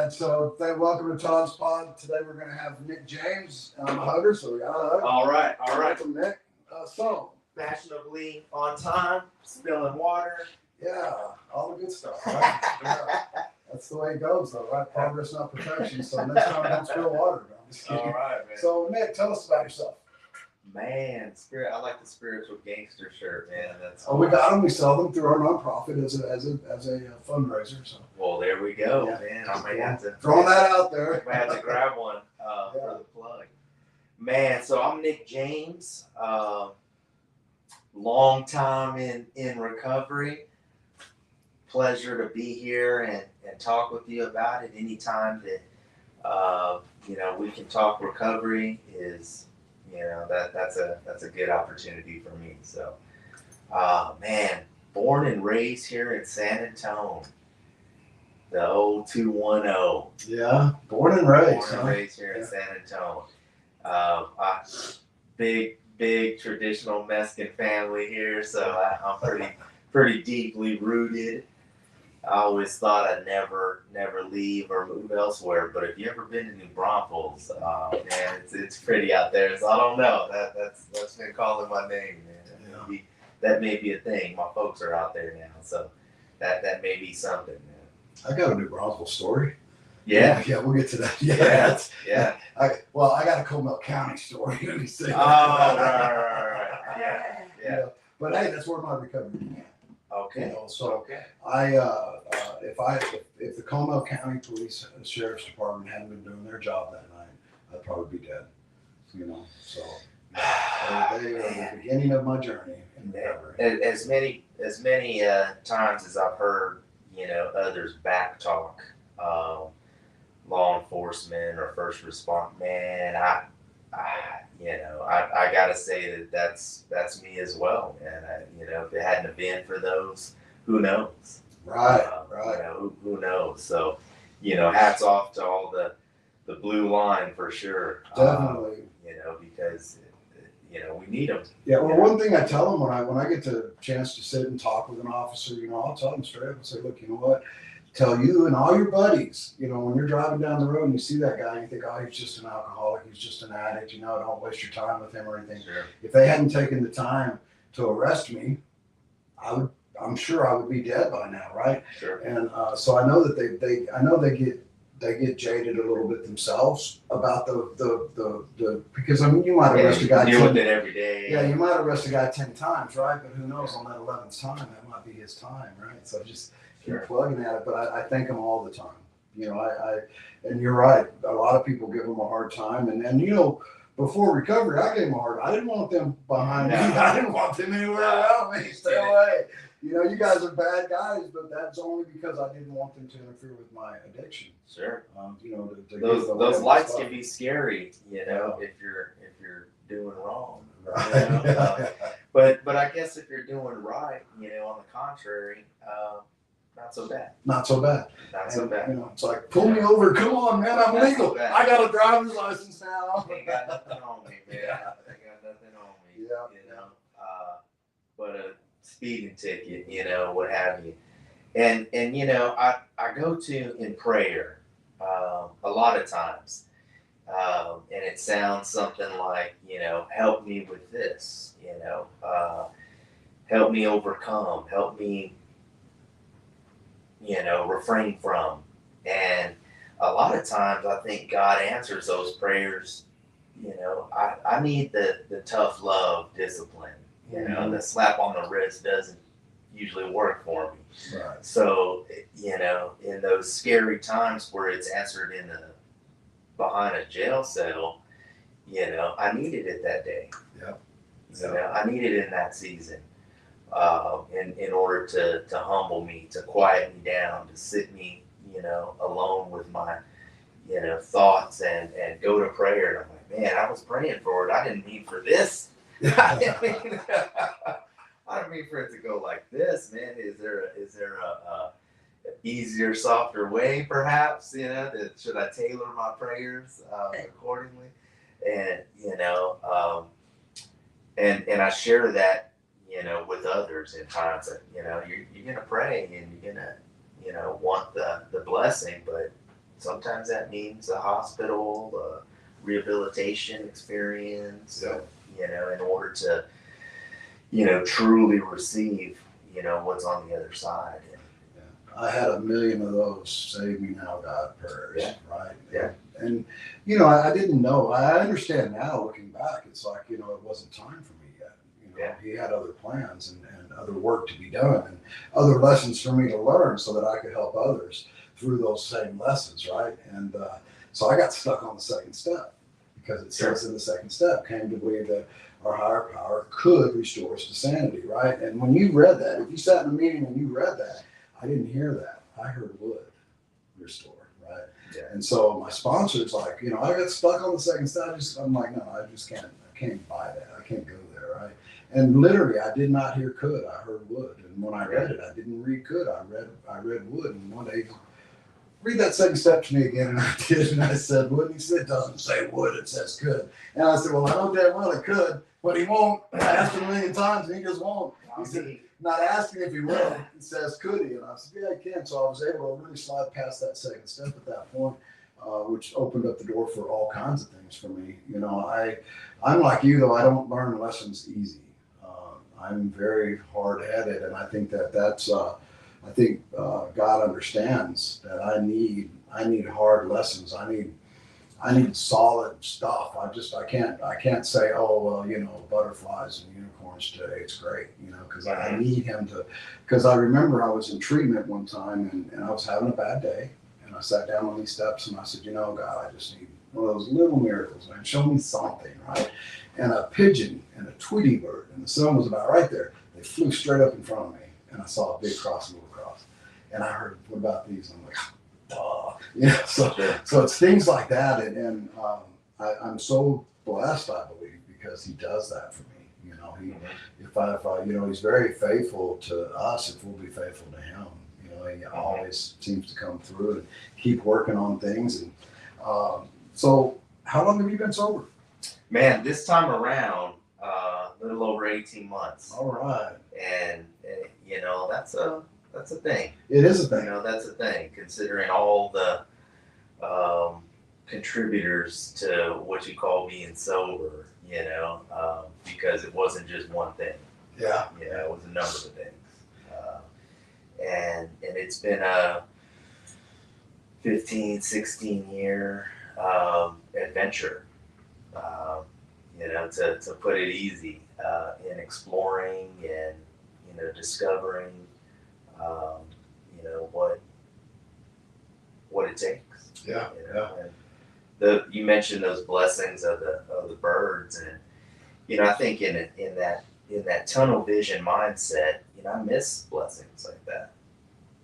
right, so welcome to Todd's Pod. Today we're going to have Nick James. I'm a hugger, so we got a hug. All right. Welcome, Nick. Fashionably on time, spilling water. Yeah, all the good stuff, right? Yeah. That's the way it goes, though, right? Progress, not perfection. So next time, don't spill water. All right, man. So, Nick, tell us about yourself. Man, I like the spiritual gangster shirt, man. That's cool. We got them. We sell them through our nonprofit as a fundraiser. So. Well, there we go, man. I might have to throw that out there. I might have to grab one for the plug. Man, so I'm Nick James. Long time in recovery. Pleasure to be here and talk with you about it. Anytime that we can talk recovery is that's a good opportunity for me. So man, born and raised here in San Antonio, the old 210. Yeah, born and raised. Born and raised here in San Antonio. Big traditional Mexican family here, so I'm pretty deeply rooted. I always thought I'd never leave or move elsewhere, but if you ever been to New Braunfels, man, it's pretty out there. So I don't know. That's been calling my name, man. Yeah. That may be a thing. My folks are out there now, so that may be something, man. I got a New Braunfels story. Yeah, we'll get to that. Yeah. I got a Comal County story. Let me say. Oh, right. Yeah. But hey, that's where my recovery began. Okay. So if the Comal County Police and Sheriff's Department hadn't been doing their job that night, I'd probably be dead. So they were the beginning of my journey in recovery. As many times as I've heard, others back talk. Law enforcement or first response, man, I gotta say that's me as well, man. If it hadn't been for those, who knows? Right. Who knows? So, hats off to all the blue line for sure. Definitely. Because we need them. Yeah. Well, one thing I tell them when I get the chance to sit and talk with an officer, I'll tell them straight up and say, look, you know what? Tell you and all your buddies, when you're driving down the road and you see that guy, you think, oh, he's just an alcoholic, he's just an addict, don't waste your time with him or anything. Sure. If they hadn't taken the time to arrest me, I'm sure I would be dead by now, right? Sure. And so I know that they get jaded a little bit themselves about the because you might arrest a guy. Deal with it every day. Yeah, you might arrest a guy 10 times, right? But who knows, on that 11th time, that might be his time, right? So just keep plugging at it, but I thank them all the time. And you're right. A lot of people give them a hard time, and before recovery, I gave them a hard. I didn't want them behind me. I didn't want them anywhere around me. Stay away. You guys are bad guys, but that's only because I didn't want them to interfere with my addiction. Sure. Those lights can be scary, if you're doing wrong. Right. But I guess if you're doing right, on the contrary, not so bad. Not so bad. It's like, pull me over. Come on, man. I'm legal. So I got a driver's license now. Ain't got nothing on me, man. I got nothing on me. Yeah. But a speeding ticket, what have you. And I go to in prayer a lot of times. And it sounds something like, help me with this, help me overcome, help me refrain from. And a lot of times I think God answers those prayers. I need the tough love discipline. The slap on the wrist doesn't usually work for me. Right. So, in those scary times where it's answered behind a jail cell, I needed it that day. Yeah. I needed it in that season. In order to humble me, to quiet me down, to sit me, alone with my, thoughts and go to prayer. And I'm like, man, I was praying for it. I didn't mean for this. I didn't mean for it to go like this, man. Is there a easier, softer way, perhaps? Should I tailor my prayers accordingly? And and I share that. With others in times that, you're going to pray and you're going to, want the blessing, but sometimes that means a hospital, a rehabilitation experience, Yeah. in order to, truly receive, what's on the other side. I had a million of those "Save Me Now, God" prayers, Yeah. right? Yeah. And I didn't know. I understand now, looking back. It's like it wasn't time for me yet. Yeah. He had other plans and other work to be done and other lessons for me to learn so that I could help others through those same lessons, right? And so I got stuck on the second step because it says in the second step, came to believe that our higher power could restore us to sanity, right? And when you read that, if you sat in a meeting and you read that, I didn't hear that. I heard would restore, right? Yeah. And so my sponsor's like, I got stuck on the second step. I'm like, no, I just can't. I can't buy that. I can't go there, right? And literally, I did not hear could. I heard would. And when I read it, I didn't read could. I read would. And one day, read that second step to me again, and I did. And I said would. And he said, it doesn't say would. It says could. And I said, well, I know damn well it could, but he won't. I asked him a million times, and he just won't. He said, not asking if he will. He says, could he? And I said, yeah, I can. So I was able to really slide past that second step at that point, which opened up the door for all kinds of things for me. I'm like you, though. I don't learn lessons easy. I'm very hard-headed, and I think that's. I think God understands that I need hard lessons. I need solid stuff. I can't say, oh, well, butterflies and unicorns today, it's great, because I need him to, because I remember I was in treatment one time and I was having a bad day and I sat down on these steps and I said, God, I just need one of those little miracles, man. Show me something, right? And a pigeon and a Tweety bird, and the sun was about right there. They flew straight up in front of me and I saw a big cross move across. And I heard, what about these? And I'm like, so it's things like that, and I'm so blessed, I believe, because he does that for me. If I he's very faithful to us if we'll be faithful to him. He always seems to come through and keep working on things. And so, how long have you been sober? Man, this time around, a little over 18 months. All right. And that's a thing. It is a thing. That's a thing, considering all the contributors to what you call being sober, because it wasn't just one thing. Yeah. It was a number of things. And it's been a 15, 16 year adventure, to put it easy, in exploring and, discovering what it takes. Yeah. And you mentioned those blessings of the birds, and I think in that tunnel vision mindset, I miss blessings like that.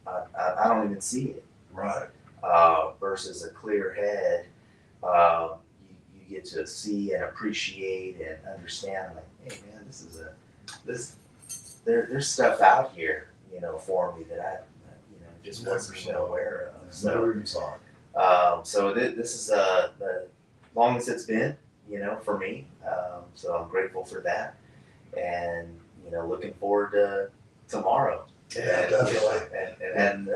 I don't even see it. Right. Versus a clear head, you get to see and appreciate and understand. Like, hey man, there's stuff out here, for me that I, just wasn't aware of. So this is the longest it's been, for me. So I'm grateful for that, and looking forward to tomorrow. Yeah, definitely. And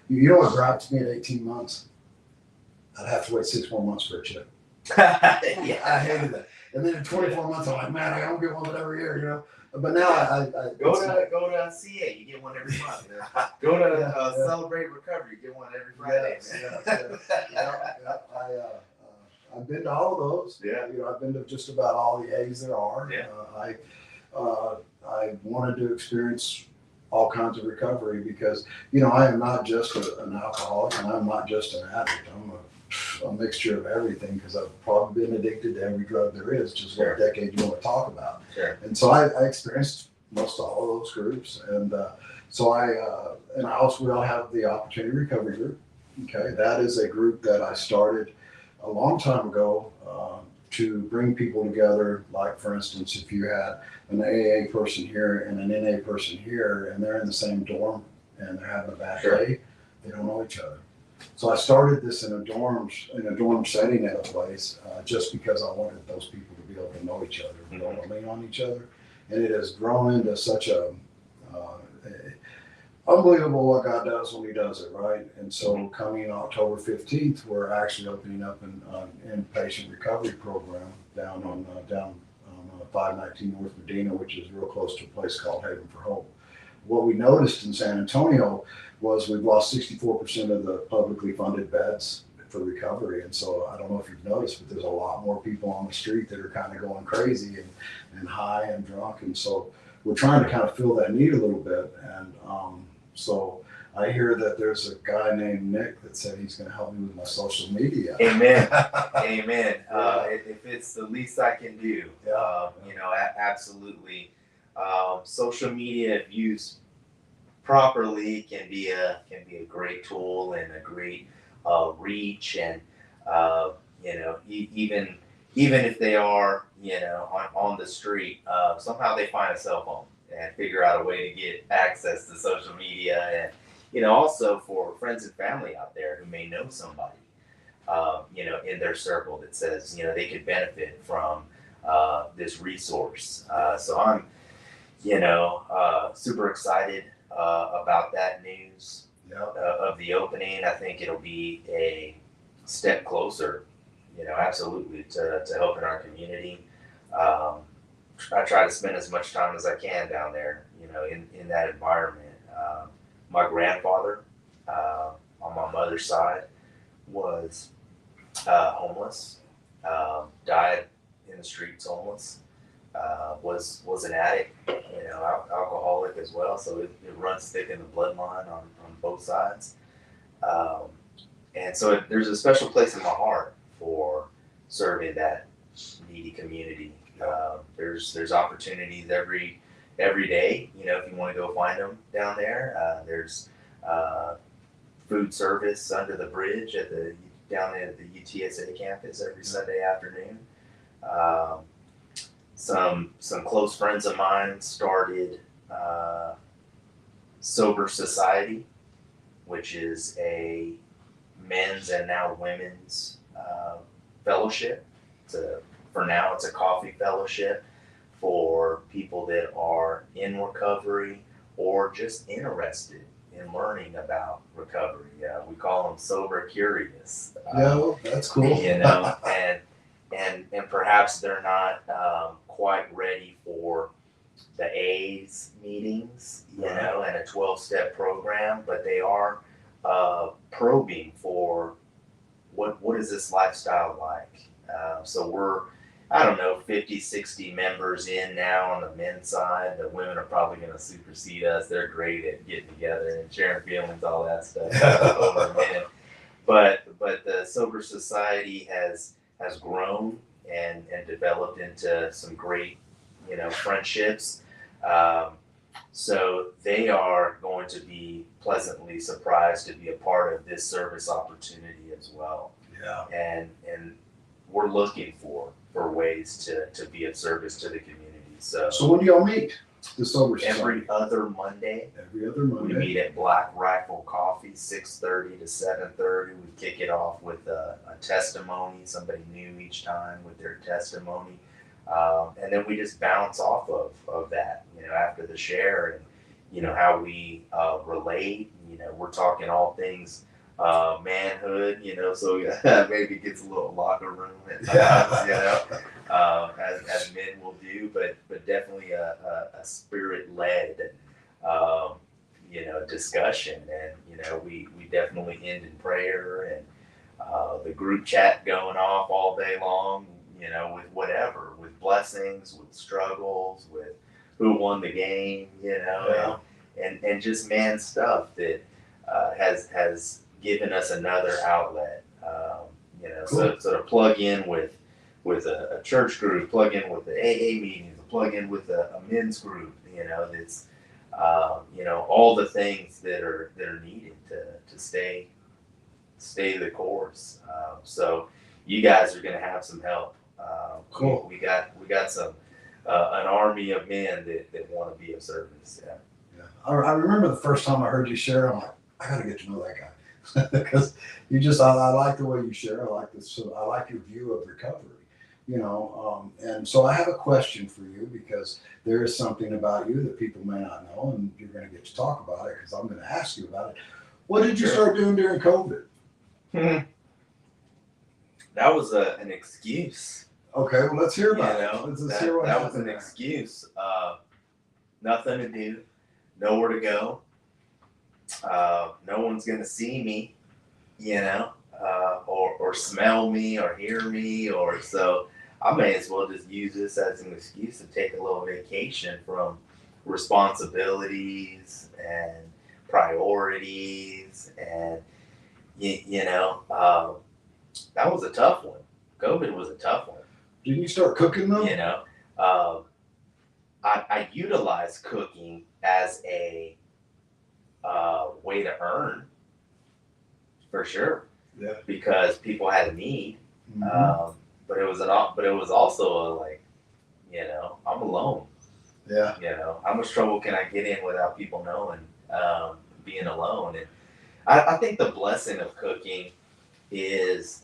you know what griped me at 18 months? I'd have to wait 6 more months for a chip. Yeah, I hated that. And then in 24 months, I'm like, man, I don't get one every year, But now I go to CA, you get one every month. Go to Celebrate Recovery, you get one every Friday. I've been to all of those. Yeah. I've been to just about all the A's there are. Yeah. I wanted to experience all kinds of recovery because, I am not just an alcoholic and I'm not just an addict. I'm a mixture of everything because I've probably been addicted to every drug there is, just what decade you want to talk about. Sure. And so I experienced most all of those groups. And so we all have the Opportunity Recovery Group. Okay. That is a group that I started a long time ago to bring people together. Like, for instance, if you had an AA person here and an NA person here and they're in the same dorm and they're having a bad day, they don't know each other. So I started this in a dorm setting at a place just because I wanted those people to be able to know each other, be able to lean on each other. And it has grown into such a unbelievable what God does when He does it, right? And so coming October 15th, we're actually opening up an inpatient recovery program down on 519 North Medina, which is real close to a place called Haven for Hope. What we noticed in San Antonio was we've lost 64% of the publicly funded beds for recovery. And so I don't know if you've noticed, but there's a lot more people on the street that are kind of going crazy and high and drunk. And so we're trying to kind of fill that need a little bit. And so I hear that there's a guy named Nick that said he's going to help me with my social media. Amen. Amen. If it's the least I can do, absolutely. Social media, if used properly, can be a great tool and a great reach, and even if they are on the street, somehow they find a cell phone and figure out a way to get access to social media, and also for friends and family out there who may know somebody in their circle that says they could benefit from this resource. So I'm super excited about that news of the opening. I think it'll be a step closer, absolutely, to helping our community. I try to spend as much time as I can down there, in that environment. My grandfather, on my mother's side, was homeless, died in the streets homeless, was an addict, alcoholic as well. So it runs thick in the bloodline on both sides. And so there's a special place in my heart for serving that needy community. There's opportunities every day, if you want to go find them down there. There's food service under the bridge down at the UTSA campus every Sunday afternoon. Some close friends of mine started Sober Society, which is a men's and now women's fellowship. For now, it's a coffee fellowship for people that are in recovery or just interested in learning about recovery. We call them sober curious. That's cool. And perhaps they're not quite ready for the A's meetings, and a 12-step program, but they are probing for what is this lifestyle like. So we're, 50, 60 members in now on the men's side. The women are probably going to supersede us. They're great at getting together and sharing feelings, all that stuff over men. But the Sober Society has grown and developed into some great, friendships. So they are going to be pleasantly surprised to be a part of this service opportunity as well. Yeah. And we're looking for ways to be of service to the community. So when do y'all meet? The Sober Society? Every other Monday. We meet at Black Rifle Coffee, 6:30 to 7:30. We kick it off with a testimony, somebody new each time with their testimony. And then we just bounce off of that, after the share, and, how we relate. We're talking all things manhood, so maybe it gets a little locker room at times, as men will do, but definitely a spirit-led, discussion. And, we definitely end in prayer, and the group chat going off all day long, with whatever, with blessings, with struggles, with who won the game, and just man stuff that has given us another outlet, cool. So to plug in with a church group, plug in with the AA meetings, plug in with a men's group, that's all the things that are needed to stay the course. So you guys are going to have some help. Cool. We got some an army of men that want to be of service. Yeah. I remember the first time I heard you share. I'm like, I got to get to know that guy because I like the way you share. I like your view of recovery. And so I have a question for you because there is something about you that people may not know, and you're going to get to talk about it because I'm going to ask you about it. What did you start doing during COVID? That was an excuse. Okay, well, let's hear about it. Let's hear what that was happened an there. excuse. Nothing to do, nowhere to go. No one's gonna see me, or smell me or hear me, or so. I may as well just use this as an excuse to take a little vacation from responsibilities and priorities, and that was a tough one. COVID was a tough one. Didn't you start cooking though? I utilized cooking as a way to earn, for sure. Yeah. Because people had a need, Mm-hmm. but it was also I'm alone. Yeah. How much trouble can I get in without people knowing? Being alone, and I think the blessing of cooking is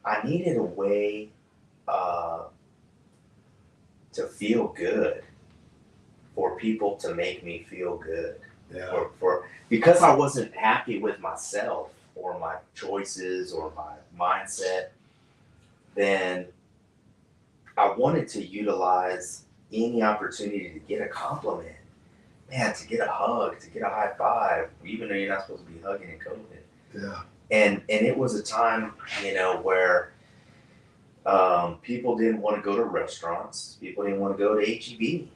I needed a way to feel good, for people to make me feel good. Yeah. Because I wasn't happy with myself or my choices or my mindset, then I wanted to utilize any opportunity to get a compliment, man, to get a hug, to get a high five, even though you're not supposed to be hugging in COVID. Yeah. And it was a time, where people didn't want to go to restaurants, people didn't want to go to HEB,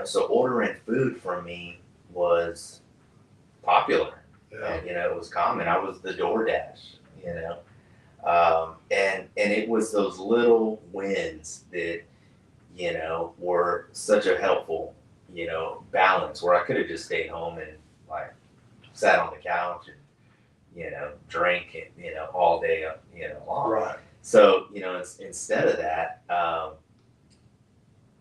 so ordering food from me was popular. Yeah. And, it was common. I was the DoorDash, and it was those little wins that, were such a helpful, balance, where I could have just stayed home and like sat on the couch and, drink and, all day, long. Right. So, instead of that,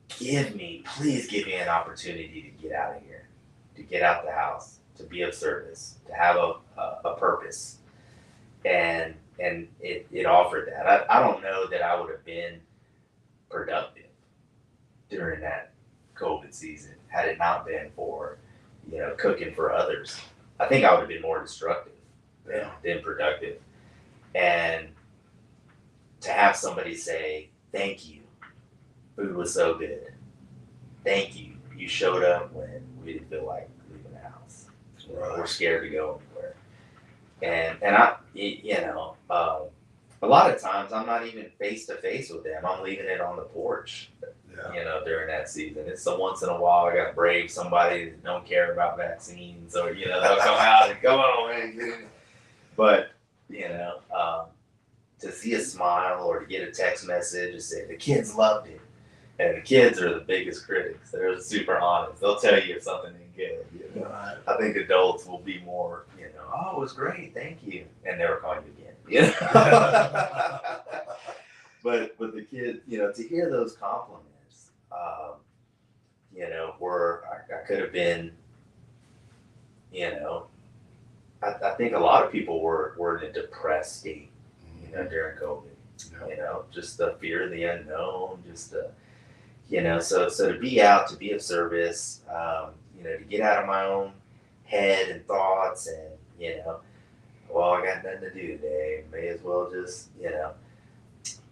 please give me an opportunity to get out of here, to get out the house, to be of service, to have a purpose. And it offered that. I don't know that I would have been productive during that COVID season had it not been for, cooking for others. I think I would have been more destructive than productive. And to have somebody say, thank you, food was so good. Thank you. You showed up when we didn't feel like leaving the house. We're scared to go anywhere. And I, a lot of times I'm not even face to face with them. I'm leaving it on the porch, during that season. It's the once in a while I got to brave somebody that don't care about vaccines, or, they'll come out and come on, man. But, to see a smile or to get a text message and say the kids loved it. And the kids are the biggest critics. They're super honest. They'll tell you if something ain't good. Right. I think adults will be more, oh, it was great, thank you, and never call you again. But the kids, to hear those compliments, where I could have been, I think a lot of people were in a depressed state, during COVID. Just the fear of the unknown, just the. So to be out, to be of service, to get out of my own head and thoughts, and well, I got nothing to do today. May as well just,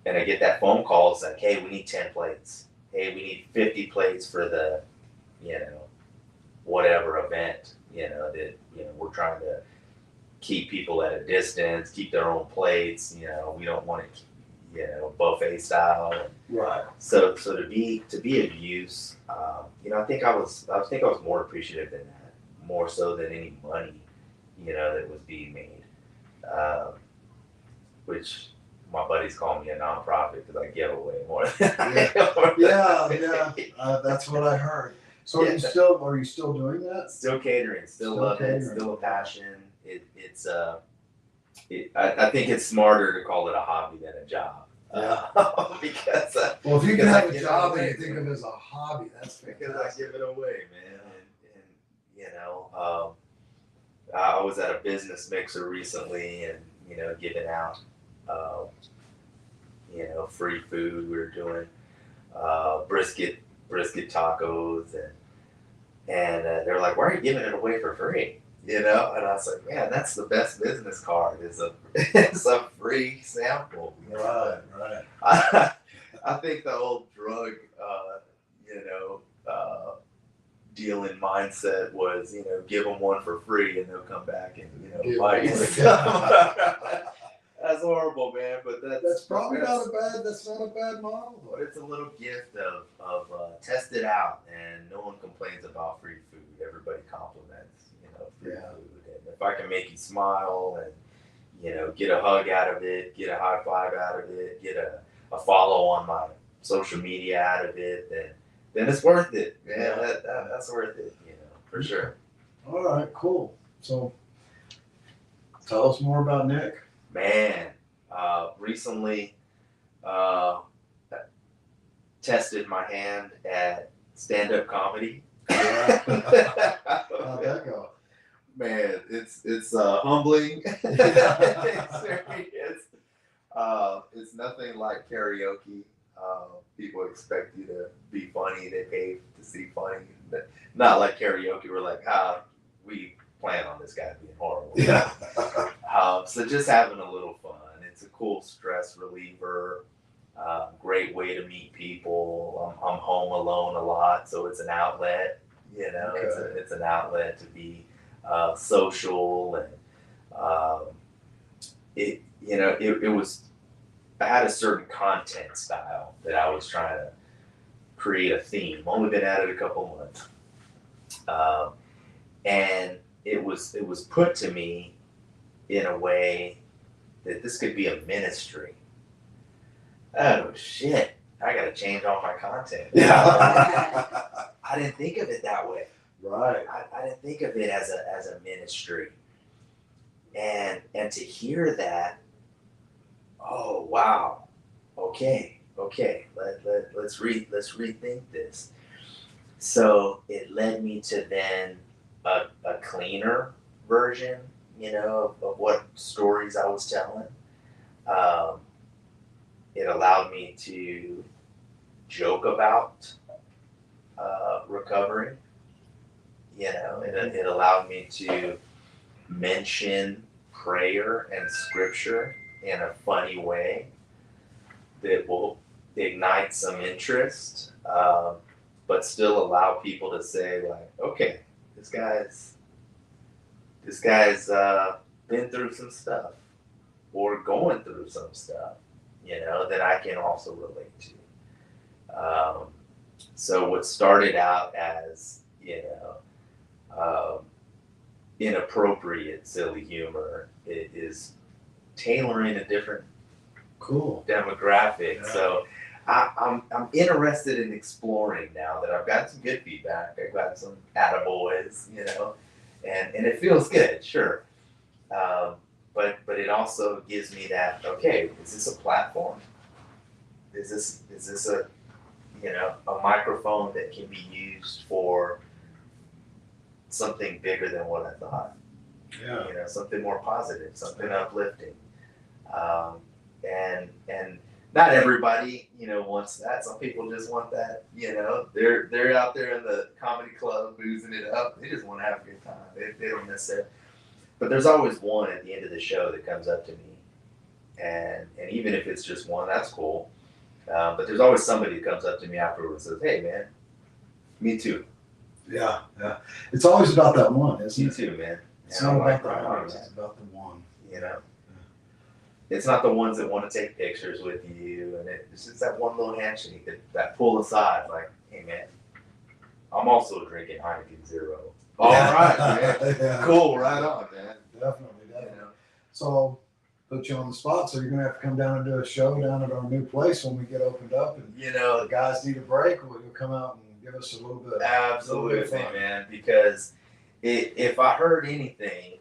and I get that phone call. It's like, hey, we need 10 plates. Hey, we need 50 plates for the, whatever event, that we're trying to keep people at a distance, keep their own plates. We don't want to. Buffet style. Right. So to be of use, I think I was more appreciative than that, more so than any money, that was being made. Which my buddies call me a nonprofit because I give away more. Yeah. That's what I heard. So are you still doing that? Still catering, still love it, still a passion. I think it's smarter to call it a hobby than a job. Because well, if you can have a job that you think of as a hobby, that's because I give it away, man. And I was at a business mixer recently, and giving out, you know, free food. We were doing brisket tacos, and they're like, "Why are you giving it away for free?" You know, and I was like, "Man, that's the best business card is a it's a free sample." You know? Right. I think the old drug, you know, dealing mindset was, you know, give them one for free and they'll come back and, you know, buy you some. That's horrible, man. But That's probably not a bad model. but it's a little gift of test it out, and no one complains about free food. Everybody compliments, you know, free food. And if I can make you smile and, you know, get a hug out of it, get a high five out of it, get a follow on my social media out of it, then it's worth it. Man, that's worth it, you know, for sure. All right, cool. So tell us more about Nick. Man, recently tested my hand at stand-up comedy. Yeah. How'd that go? Man, it's humbling. It's nothing like karaoke. People expect you to be funny. They pay to see funny. Not like karaoke. We're like, we plan on this guy being horrible. Yeah. So just having a little fun. It's a cool stress reliever. Great way to meet people. I'm home alone a lot, so it's an outlet. You know, Okay. it's an outlet to be social, and it was. I had a certain content style that I was trying to create a theme. Only been at it a couple months, and it was put to me in a way that this could be a ministry. Oh shit! I got to change all my content. Yeah. I didn't think of it that way. Right. I didn't think of it as a ministry, and to hear that, oh wow, okay, let's rethink this. So it led me to then a cleaner version, you know, of what stories I was telling. Um, it allowed me to joke about recovery. You know, it allowed me to mention prayer and scripture in a funny way that will ignite some interest, but still allow people to say like, okay, this guy's been through some stuff or going through some stuff, you know, that I can also relate to. So what started out as, you know, inappropriate, silly humor, it is tailoring a different Cool. demographic. Yeah. So I'm interested in exploring now that I've got some good feedback. I've got some attaboys, you know, and it feels good, sure. But it also gives me that, okay, is this a platform? Is this a, you know, a microphone that can be used for something bigger than what I thought? Yeah. You know, something more positive, something uplifting. And not everybody, you know, wants that. Some people just want that, you know, they're out there in the comedy club boozing it up. They just want to have a good time. They don't necessarily. But there's always one at the end of the show that comes up to me, and even if it's just one, that's cool. But there's always somebody that comes up to me afterwards and says, "Hey, man, me too." Yeah. It's always about that one, isn't Me it? too, man. It's And not I'm about the like, hundreds, "Oh, man," it's about the one. you know. It's not the ones that want to take pictures with you, and it's just that one little handshake, that pull aside, like, "Hey, man, I'm also drinking Heineken Zero." All right, man. Yeah. Cool, right on, man. Definitely. You know. So put you on the spot. So you're gonna have to come down and do a show down at our new place when we get opened up, and You the know, guys need a break. Will you come out and give us a little bit? absolutely, fun. man. Because if I heard anything,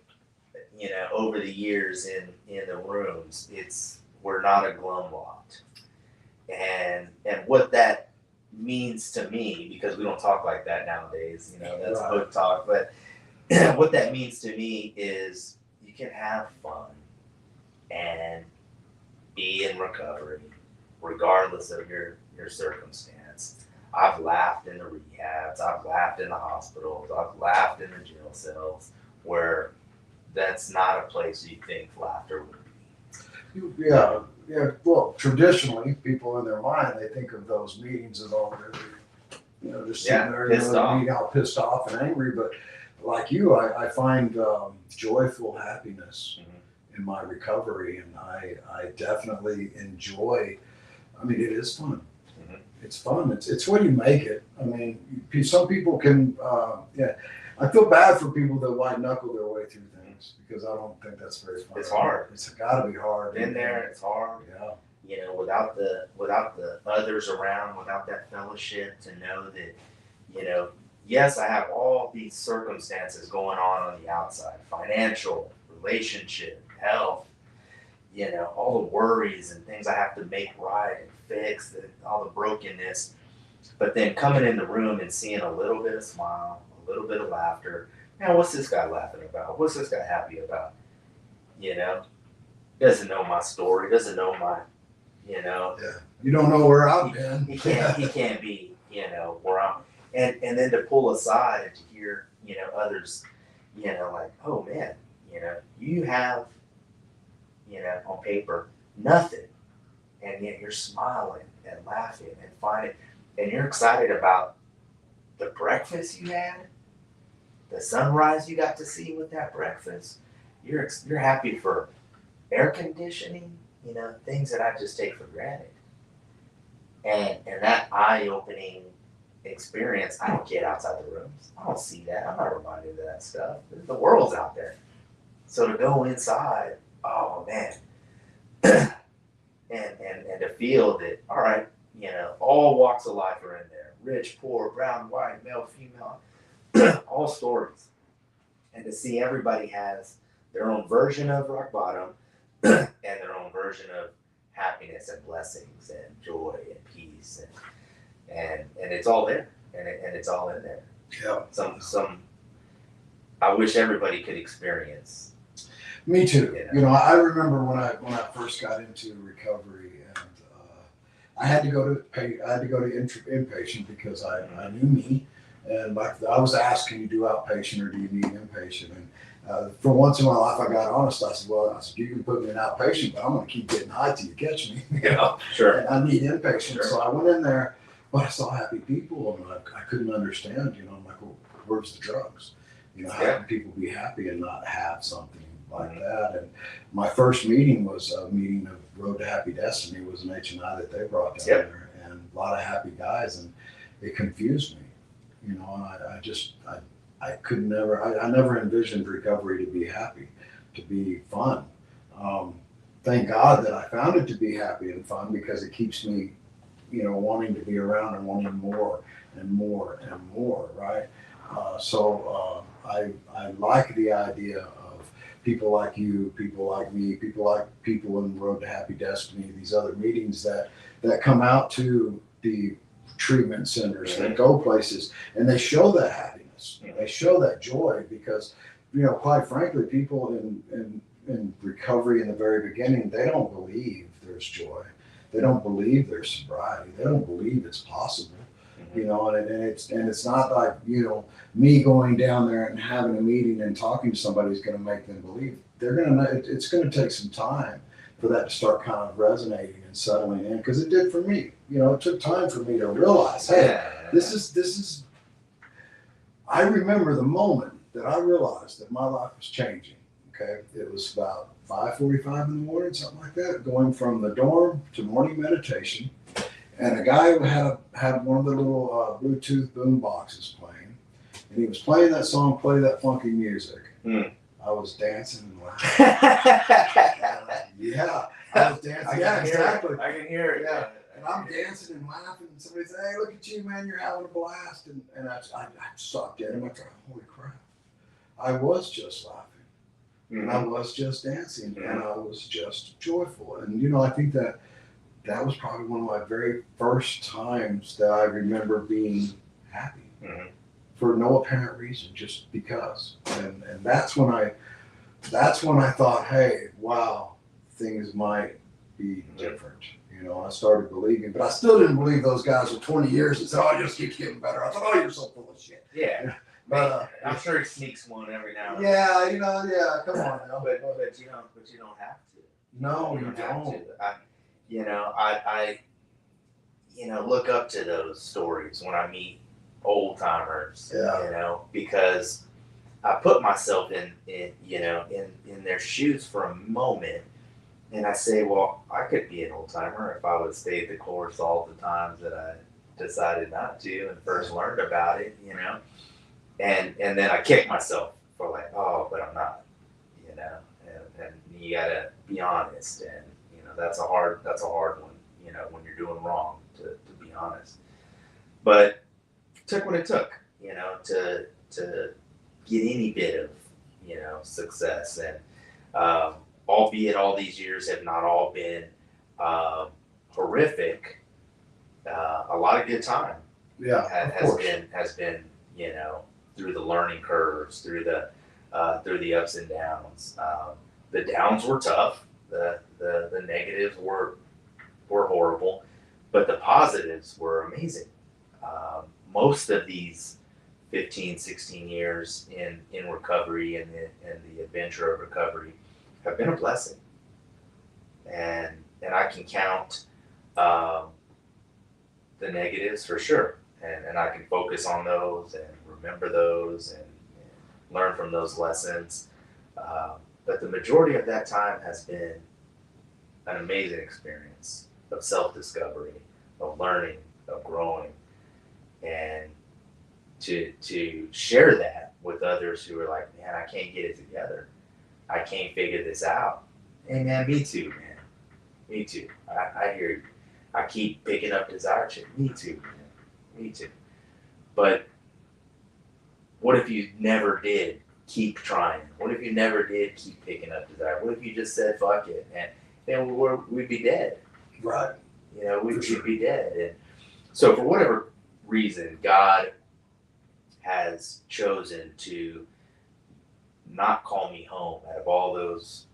you know, over the years in the rooms, it's we're not a glum lot, and what that means to me, because we don't talk like that nowadays. You know, that's Right. book talk, but what that means to me is you can have fun and be in recovery regardless of your circumstance. I've laughed in the rehabs, I've laughed in the hospitals, I've laughed in the jail cells where that's not a place you think laughter would be. Yeah, yeah. Well, traditionally, people in their mind, they think of those meetings as all really, just sitting there, pissed off. meeting out pissed off and angry. But like you, I find joyful happiness in my recovery, and I definitely enjoy. I mean, it is fun. It's fun. It's when you make it. I mean, some people can. Yeah, I feel bad for people that white knuckle their way through things because I don't think that's very fun. It's hard. It's got to be hard. Been there, it's hard. Yeah. Without the others around, without that fellowship to know that, yes, I have all these circumstances going on the outside, financial, relationship, health, all the worries and things I have to make right and fix, all the brokenness. But then coming in the room and seeing a little bit of smile, a little bit of laughter. Man, what's this guy laughing about? What's this guy happy about? Doesn't know my story, doesn't know my, Yeah. You don't know where I've been. He can't be, where I'm. And then to pull aside and to hear, others, like, oh man, you have, on paper, nothing. And yet you're smiling and laughing and finding, and you're excited about the breakfast you had, the sunrise you got to see with that breakfast. You're happy for air conditioning, things that I just take for granted. And that eye-opening experience, I don't get outside the rooms. I don't see that. I'm not reminded of that stuff. The world's out there. So to go inside, oh man, and to feel that, all right, all walks of life are in there. Rich, poor, brown, white, male, female, all stories. And to see everybody has their own version of rock bottom and their own version of happiness and blessings and joy and peace and it's all there and it's all in there. Yeah. Some I wish everybody could experience. Me too. I remember when I first got into recovery, and I had to go to inpatient because I knew me, and I was asked, can you do outpatient or do you need inpatient? And for once in my life, I got honest. I said, well, you can put me in outpatient, but I'm going to keep getting high till you catch me. Sure. And I need inpatient, Sure. So I went in there, but I saw happy people, and I couldn't understand. I'm like, well, where's the drugs? How can people be happy and not have something like that? And my first meeting was a meeting of Road to Happy Destiny. It was an H&I that they brought down there, and a lot of happy guys, and it confused me. And I could never, I never envisioned recovery to be happy, to be fun. Thank God that I found it to be happy and fun because it keeps me, wanting to be around and wanting more and more and more, right? So I like the idea of people like you, people like me, people in Road to Happy Destiny, these other meetings that come out to the treatment centers, that go places, and they show that happiness, they show that joy, because quite frankly, people in recovery in the very beginning, they don't believe there's joy, they don't believe there's sobriety, they don't believe it's possible. And it's not like me going down there and having a meeting and talking to somebody is going to make them believe. It's going to take some time for that to start kind of resonating and settling in, because it did for me. It took time for me to realize, hey, this is. I remember the moment that I realized that my life was changing. Okay, it was about 5:45 in the morning, something like that, going from the dorm to morning meditation. And a guy who had one of the little Bluetooth boom boxes playing, and he was playing that song, Play That Funky Music. I was dancing and laughing. Yeah, I was dancing. Yeah, exactly. I can hear it. Yeah, and I'm dancing and laughing, and somebody said, "Hey, look at you, man! You're having a blast!" And I stopped at him. I thought, "Holy crap! I was just laughing, and I was just dancing, and I was just joyful." And I think that was probably one of my very first times that I remember being happy for no apparent reason, just because. And that's when I thought, hey, wow, things might be different. You know, I started believing, but I still didn't believe those guys for 20 years and said, "Oh, it just keeps getting better." I thought, "Oh, you're so full of shit." Yeah. But I'm sure he sneaks one every now and yeah, you know, yeah, come on now. but you don't have to. No, you have don't. to. I look up to those stories when I meet old timers. Yeah. You know, because I put myself in their shoes for a moment, and I say, well, I could be an old timer if I would stay the course all the times that I decided not to and first learned about it. You know, and then I kick myself for like, oh, but I'm not. You know, and you gotta be honest, and that's a hard one. You know, when you're doing wrong, to be honest. But it took what it took. You know, to get any bit of success, and albeit all these years have not all been horrific, a lot of good time Yeah, has been through the learning curves, through the ups and downs. The downs were tough. The negatives were horrible, but the positives were amazing. Most of these 15, 16 years in recovery and the adventure of recovery have been a blessing. And I can count the negatives for sure. And I can focus on those and remember those and learn from those lessons. But the majority of that time has been an amazing experience of self-discovery, of learning, of growing, and to share that with others who are like, man, I can't get it together. I can't figure this out. Hey, man, me too, man. Me too. I hear you. I keep picking up desire shit. Me too, man. Me too. But what if you never did keep trying? What if you never did keep picking up desire? What if you just said, fuck it, and then we'd be dead. Right. We'd be dead. And so for whatever reason, God has chosen to not call me home out of all those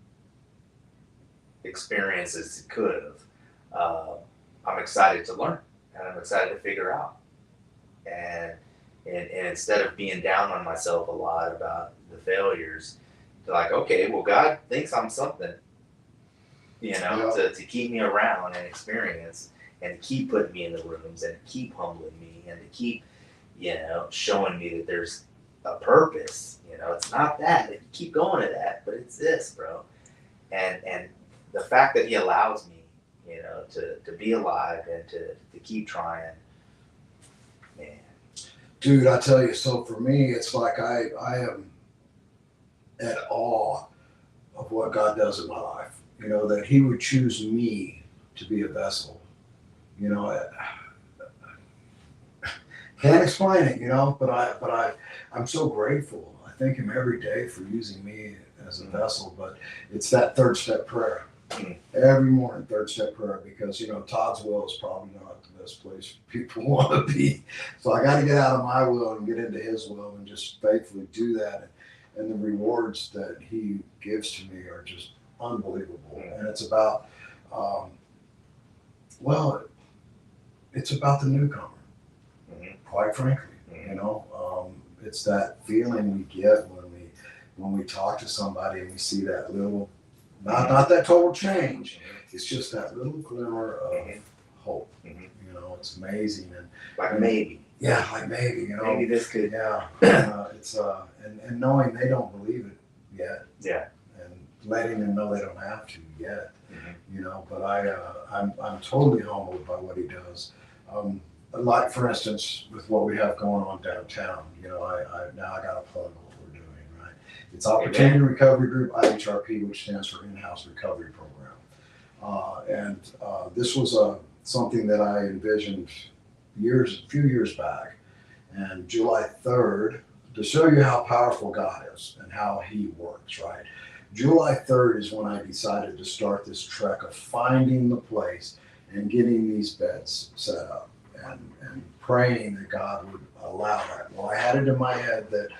experiences it could have. I'm excited to learn, and I'm excited to figure out. And instead of being down on myself a lot about the failures, to like, okay, well, God thinks I'm something, to keep me around and experience, and to keep putting me in the rooms, and to keep humbling me, and to keep, showing me that there's a purpose. It's not that. You keep going to that, but it's this, bro. And the fact that He allows me, to be alive and to keep trying, man. Dude, I tell you, so for me, it's like I am at awe of what God does in my life. That He would choose me to be a vessel. I can't explain it, but I'm so grateful. I thank Him every day for using me as a vessel. But it's that third step prayer. Every morning, third step prayer, because Todd's will is probably not the best place people want to be. So I got to get out of my will and get into His will and just faithfully do that. And the rewards that He gives to me are just unbelievable. And it's about, it's about the newcomer, quite frankly. It's that feeling we get when we talk to somebody and we see that little. Not that total change. It's just that little glimmer of hope. It's amazing. And like maybe. Yeah, like maybe. Maybe this could. Yeah. It's and knowing they don't believe it yet. Yeah. And letting them know they don't have to yet. But I'm totally humbled by what He does. Like for instance, with what we have going on downtown. I now I got to plug what we're doing. Right. It's Opportunity Recovery Group, IHRP, which stands for In-House Recovery Program. This was something that I envisioned a few years back. And July 3rd, to show you how powerful God is and how He works, right? July 3rd is when I decided to start this trek of finding the place and getting these beds set up and praying that God would allow that. Well, I had it in my head that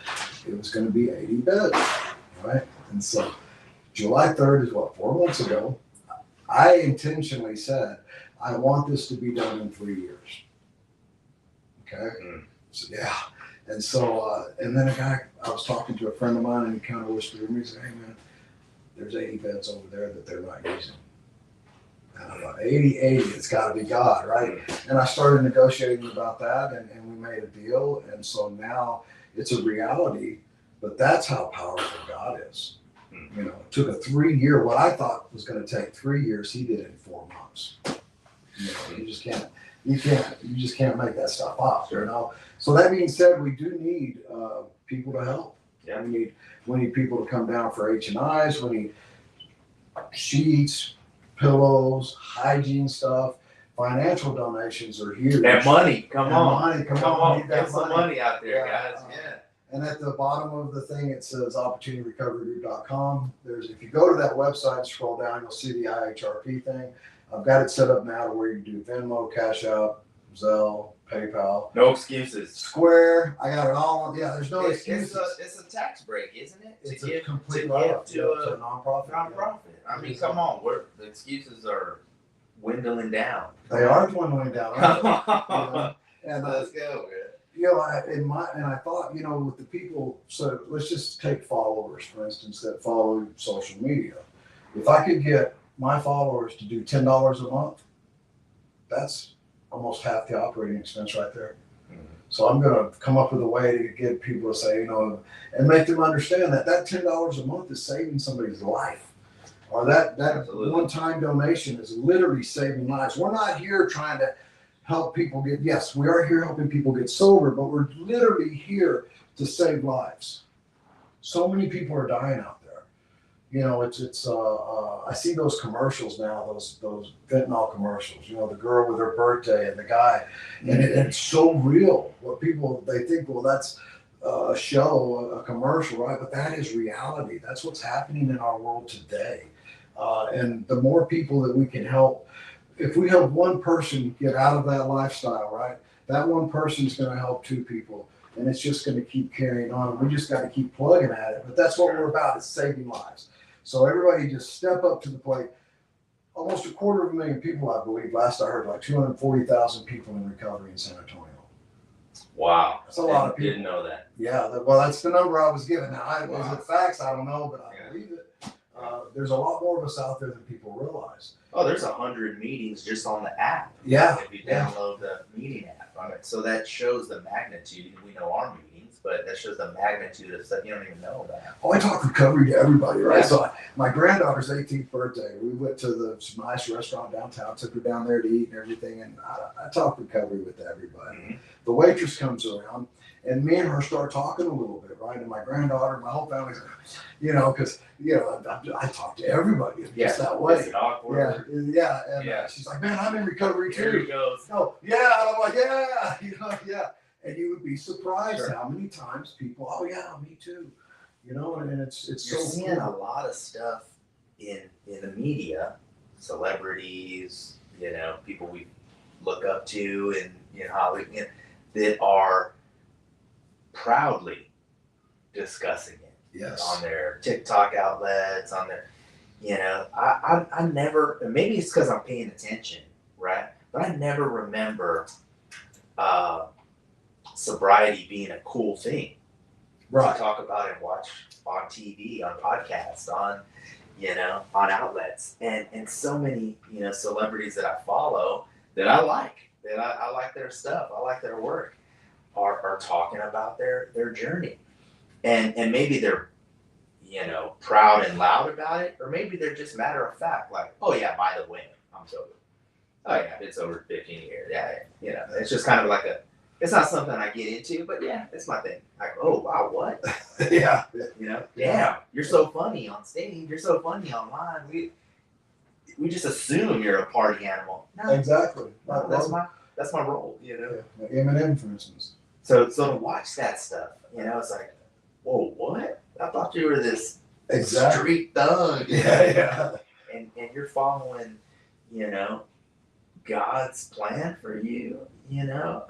it was going to be 80 beds, right? And so July 3rd is 4 months ago. I intentionally said, I want this to be done in 3 years. Okay. Mm. So, yeah. And so, and then I was talking to a friend of mine, and he kind of whispered to me, he said, "Hey man, there's 80 beds over there that they're not using." And I thought, 80, it's got to be God, right? And I started negotiating about that, and we made a deal. And so now it's a reality, but that's how powerful God is. You know, it took a 3 year, what I thought was going to take 3 years, he did it in 4 months. You know, you just can't make that stuff up, you know? So that being said, we do need people to help. Yeah. We need people to come down for H&Is. We need sheets, pillows, hygiene stuff. Financial donations are huge. And money, come And on. money, come on. Need that Get some money out there, guys. Yeah. And at the bottom of the thing, it says opportunityrecoverygroup.com. If you go to that website and scroll down, you'll see the IHRP thing. I've got it set up now to where you can do Venmo, Cash App, Zelle, PayPal. No excuses. Square, I got it all on. Yeah, there's no excuses. It's a tax break, isn't it? It's to a complete give write-off to a nonprofit. nonprofit. I mean, come on, the excuses are dwindling down. They are dwindling down. Aren't Come they? on. And Let's go, man. you know, I thought, you know, with the people, so let's just take followers, for instance, that follow social media. If I could get my followers to do $10 a month, that's almost half the operating expense right there. Mm-hmm. So I'm going to come up with a way to get people to say, you know, and make them understand that $10 a month is saving somebody's life. Or that Absolutely. one-time donation is literally saving lives. We're not here trying to help people yes, we are here helping people get sober, but we're literally here to save lives. So many people are dying out there. You know, I see those commercials now, those fentanyl commercials, you know, the girl with her birthday and the guy, and it's so real. What people, they think, well, that's a show, a commercial, right? But that is reality. That's what's happening in our world today. And the more people that we can help, if we help one person get out of that lifestyle, right, that one person is going to help 2 people, and it's just going to keep carrying on. We just got to keep plugging at it. But that's what we're about, is saving lives. So everybody just step up to the plate. Almost 250,000 people, I believe, last I heard, like 240,000 people in recovery in San Antonio. Wow. That's a lot of people. Didn't know that. Yeah, well, that's the number I was given. Now, is it facts? I don't know, but I believe it. There's a lot more of us out there than people realize. Oh, there's 100 meetings just on the app. Yeah. If you download the meeting app on it. So that shows the magnitude. We know our meetings, but that shows the magnitude of stuff you don't even know about. Oh, I talk recovery to everybody, right? Yeah. So my granddaughter's 18th birthday. We went to the nice restaurant downtown, took her down there to eat and everything, and I talk recovery with everybody. Mm-hmm. The waitress comes around, and me and her start talking a little bit, right? And my granddaughter, my whole family, you know, because, you know, I talk to everybody just that way. Is it awkward? Yeah. And Yeah. she's like, "Man, I'm in recovery Here he too." goes. Oh, yeah. And I'm like, "Yeah," you know, yeah. And you would be surprised Sure. how many times people, "Oh yeah, me too," you know. And it's You're so seeing cool. a lot of stuff in the media, celebrities, you know, people we look up to, and you know Hollywood, you know, that are proudly discussing it. Yes. On their TikTok outlets, on their, you know, I never, maybe it's because I'm paying attention, right? But I never remember sobriety being a cool thing Right. to talk about and watch on TV, on podcasts, on, you know, on outlets, and so many, you know, celebrities that I follow that I like their stuff, I like their work, are talking about their journey. And maybe they're, you know, proud and loud about it, or maybe they're just matter of fact, like, oh yeah, by the way, I'm sober. Oh yeah, it's over 15 years. Yeah, you know, it's just kind of like it's not something I get into, but yeah, it's my thing. Like, oh wow, what? Yeah. You know, damn, you're so funny on stage, you're so funny online. We just assume you're a party animal. No, Exactly. no, that's my role, you know. Yeah. Eminem, for instance. So to watch that stuff, you know, it's like, whoa, what? I thought you were this street thug. Yeah. And you're following, you know, God's plan for you, you know.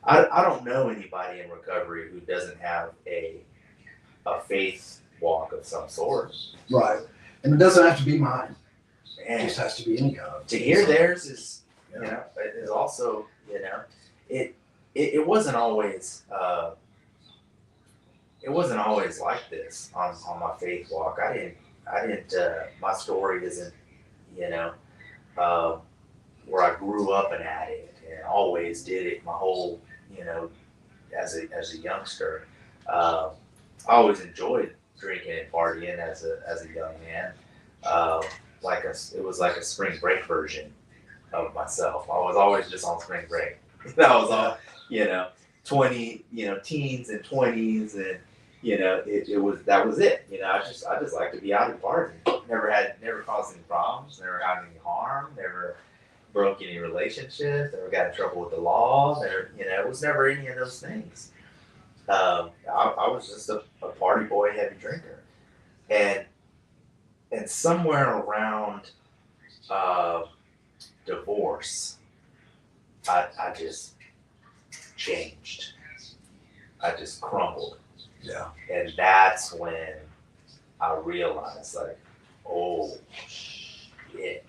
I don't know anybody in recovery who doesn't have a faith walk of some sort. Right. And it doesn't have to be mine. It And just has to be any kind of. to hear theirs is You know, it is also, you know, it wasn't always it wasn't always like this on my faith walk. I didn't my story isn't, you know, uh, where I grew up an addict and always did it my whole, you know, as a youngster. Um, I always enjoyed drinking and partying as a young man. Um, it was like a spring break version of myself. I was always just on spring break. I was all, you know, 20, you know, teens and 20s, and you know, it was that was it. You know, I just like to be out and partying. Never caused any problems, never had any harm, never broke any relationships, never got in trouble with the law. Never, you know, it was never any of those things. I was just a party boy, heavy drinker, and somewhere around uh, divorce, I just changed. I just crumbled. Yeah. And that's when I realized, like, oh shit,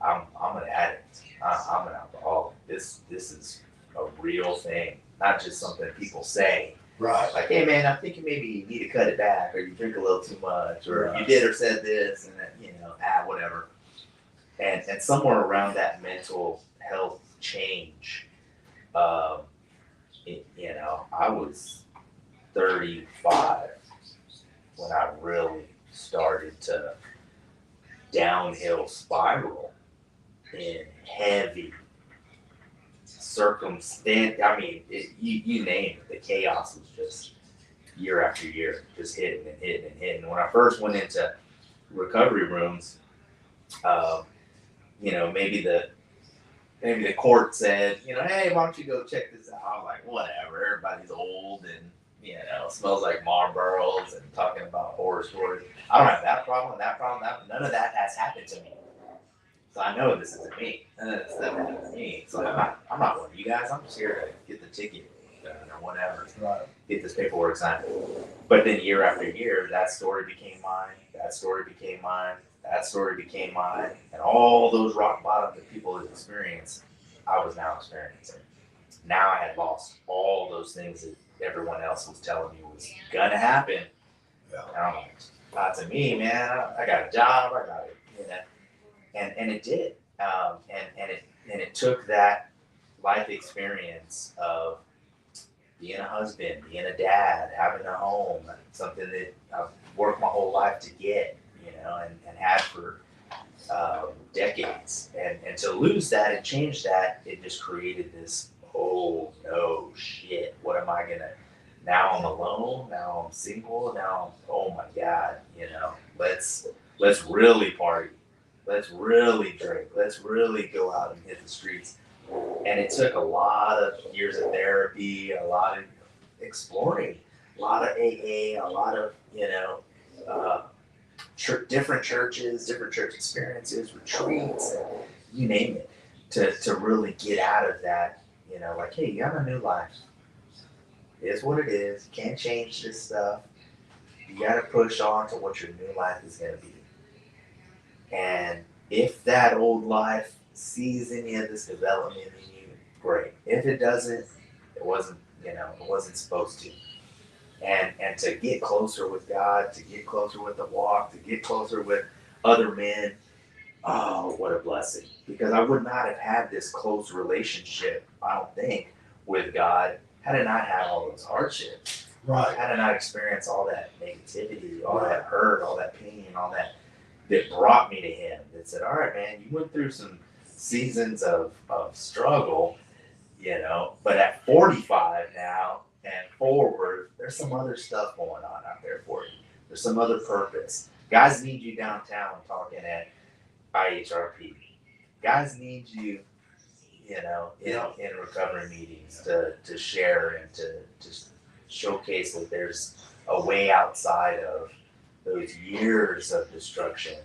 I'm an addict. I'm an alcoholic. This is a real thing, not just something people say. Right. Like, hey man, I think you maybe need to cut it back, or you drink a little too much, or Right. you did or said this, and then, you know, whatever. And somewhere around that mental health change, um, you know, I was 35 when I really started to downhill spiral in heavy circumstance. I mean, you name it. The chaos was just year after year, just hitting and hitting and hitting. When I first went into recovery rooms, um, you know, maybe the court said, you know, hey, why don't you go check this out? I'm like, whatever. Everybody's old and, you know, smells like Marlboros and talking about horror stories. I don't have that problem, none of that has happened to me. So I know this isn't me. None of this stuff happened to me. So I'm not one of you guys. I'm just here to get the ticket or whatever. Right. Get this paperwork signed. But then year after year, that story became mine. That story became mine. That story became mine. And all those rock bottoms that people had experienced, I was now experiencing. Now I had lost all those things that everyone else was telling me was gonna happen. Yeah. And I'm like, not to me, man. I got a job. I got it, you know. And it did. And it took that life experience of being a husband, being a dad, having a home, something that I've worked my whole life to get, you know, and had for decades. And to lose that and change that, it just created this, oh no, shit, what am I gonna, now I'm alone, now I'm single, now oh my God, you know, let's really party. Let's really drink. Let's really go out and hit the streets. And it took a lot of years of therapy, a lot of exploring, a lot of AA, a lot of, you know, different churches, different church experiences, retreats, and you name it, to really get out of that, you know, like, hey, you have a new life. It is what it is. You can't change this stuff. You got to push on to what your new life is going to be. And if that old life sees any of this development in you, great. If it doesn't, it wasn't, you know, it wasn't supposed to. And to get closer with God, to get closer with the walk, to get closer with other men, oh, what a blessing. Because I would not have had this close relationship, I don't think, with God had I not had all those hardships. Right. Had I not experienced all that negativity, all that hurt, all that pain, all that brought me to him, that said, all right, man, you went through some seasons of struggle, you know, but at 45 now and forward, there's some other stuff going on out there for you. There's some other purpose. Guys need you downtown talking at IHRP. Guys need you, you know, in recovery meetings to share and to showcase that there's a way outside of those years of destruction,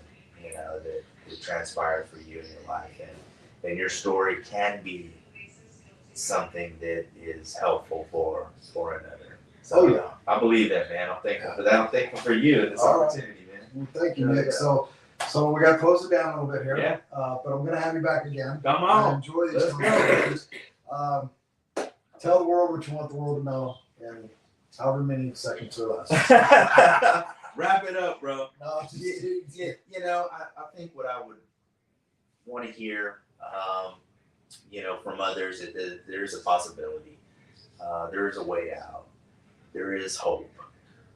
you know, that transpired for you in your life, and your story can be something that is helpful for another. So Oh yeah. I believe that, man. I'm thankful for that. I'm thankful for you and this All right. opportunity, man. Well, thank you, Nick. So So we got to close it down a little bit here. Yeah. But I'm going to have you back again. Come I on. enjoy these Let's go. conversations. Tell the world what you want the world to know, and however many seconds or less. Wrap it up, bro. No, You know, I think what I would want to hear, from others, that there's a possibility. There is a way out. There is hope.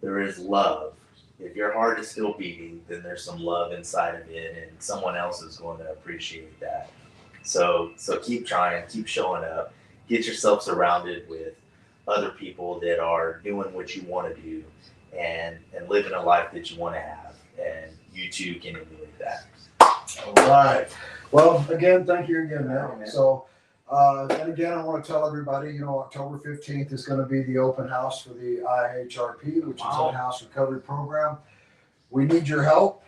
There is love. If your heart is still beating, then there's some love inside of it, and someone else is going to appreciate that. So keep trying, keep showing up, get yourself surrounded with other people that are doing what you want to do, and living a life that you want to have, and you too can emulate that. All right. Well, again, thank you again, man. Man. So, and again, I want to tell everybody, October 15th is going to be the open house for the IHRP, which is Wow. a house recovery program. We need your help.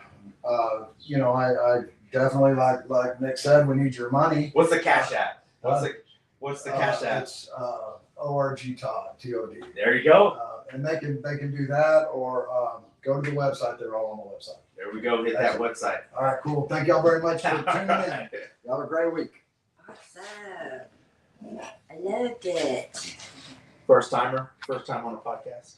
I definitely, like Nick said, we need your money. What's the cash app? What's the cash app? It's ORG Todd, TOD. There you go. And they can do that, or go to the website. They're all on the website. There we go. Hit that website. All right, cool. Thank y'all very much for tuning in. Y'all have a great week. Awesome. I loved it. First time on a podcast.